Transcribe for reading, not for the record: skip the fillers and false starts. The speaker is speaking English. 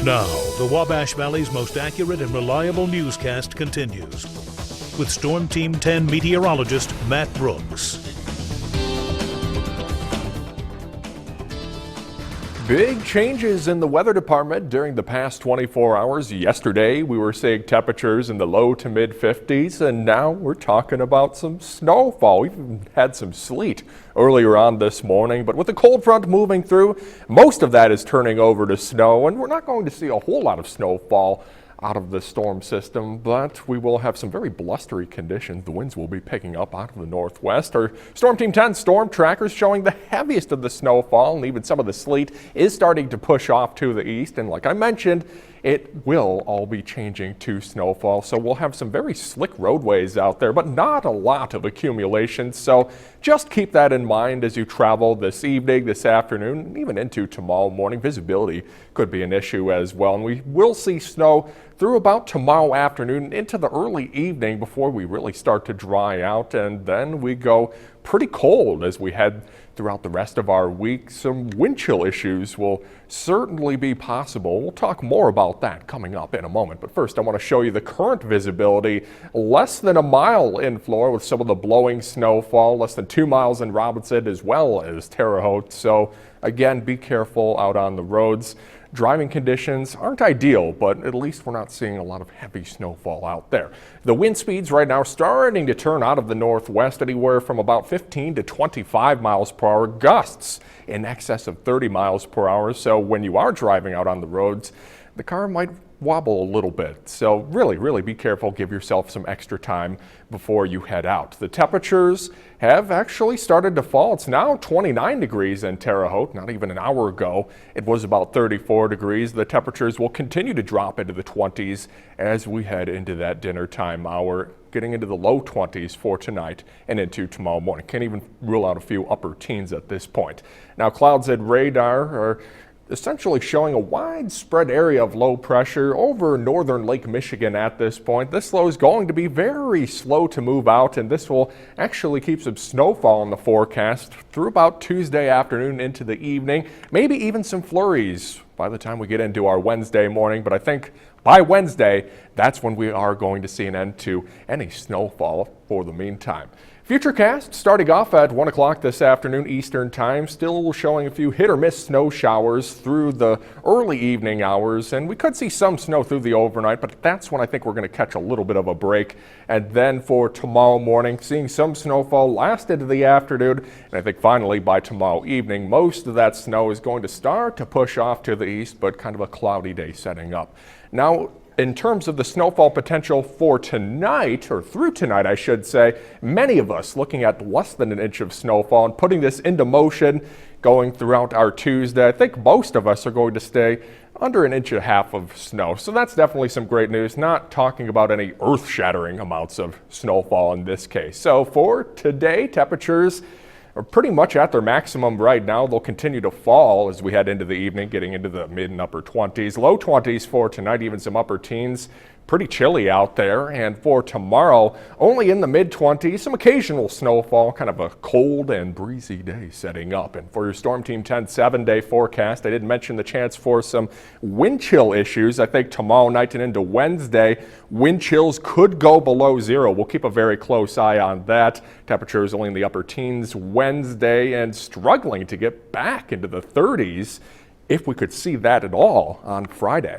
Now, the Wabash Valley's most accurate and reliable newscast continues with Storm Team 10 meteorologist Matt Brooks. Big changes in the weather department during the past 24 hours. Yesterday, we were seeing temperatures in the low to mid 50s, and now we're talking about some snowfall. We've even had some sleet earlier on this morning, but with the cold front moving through, most of that is turning over to snow, and we're not going to see a whole lot of snowfall out of the storm system, but we will have some very blustery conditions. The winds will be picking up out of the northwest. Our Storm Team 10 storm trackers showing the heaviest of the snowfall, and even some of the sleet is starting to push off to the east. And like I mentioned, it will all be changing to snowfall, so we'll have some very slick roadways out there, but not a lot of accumulation. So just keep that in mind as you travel this evening, this afternoon, and even into tomorrow morning. Visibility could be an issue as well, and we will see snow through about tomorrow afternoon into the early evening before we really start to dry out, and then we go pretty cold as we head throughout the rest of our week. Some wind chill issues will certainly be possible. We'll talk more about that coming up in a moment. But first, I want to show you the current visibility. Less than a mile in Florida with some of the blowing snowfall, less than 2 miles in Robinson as well as Terre Haute. So again, be careful out on the roads. Driving conditions aren't ideal, but at least we're not seeing a lot of heavy snowfall out there. The wind speeds right now starting to turn out of the northwest, anywhere from about 15 to 25 miles per hour, gusts in excess of 30 miles per hour. So when you are driving out on the roads, the car might wobble a little bit. So really be careful. Give yourself some extra time before you head out. The temperatures have actually started to fall. It's now 29 degrees in Terre Haute. Not even an hour ago, it was about 34 degrees. The temperatures will continue to drop into the 20s as we head into that dinner time hour, getting into the low 20s for tonight and into tomorrow morning. Can't even rule out a few upper teens at this point. Now, clouds and radar are essentially showing a widespread area of low pressure over northern Lake Michigan at this point. This low is going to be very slow to move out, and this will actually keep some snowfall in the forecast through about Tuesday afternoon into the evening, maybe even some flurries by the time we get into our Wednesday morning. But I think by Wednesday, that's when we are going to see an end to any snowfall for the meantime. Futurecast starting off at 1 o'clock this afternoon Eastern Time, still showing a few hit or miss snow showers through the early evening hours, and we could see some snow through the overnight, but that's when I think we're going to catch a little bit of a break. And then for tomorrow morning, seeing some snowfall last into the afternoon, and I think finally by tomorrow evening, most of that snow is going to start to push off to the east, but kind of a cloudy day setting up. Now, in terms of the snowfall potential for tonight, or through tonight, I should say, many of us looking at less than an inch of snowfall and putting this into motion going throughout our Tuesday. I think most of us are going to stay under an inch and a half of snow. So that's definitely some great news. Not talking about any earth-shattering amounts of snowfall in this case. So for today, temperatures are pretty much at their maximum right now. They'll continue to fall as we head into the evening, getting into the mid and upper 20s. Low 20s for tonight, even some upper teens. Pretty chilly out there. And for tomorrow, only in the mid 20s, some occasional snowfall, kind of a cold and breezy day setting up. And for your Storm Team 10 7-day forecast, I did mention the chance for some wind chill issues. I think tomorrow night and into Wednesday, wind chills could go below zero. We'll keep a very close eye on that. Temperatures only in the upper teens Wednesday, and struggling to get back into the 30s if we could see that at all on Friday.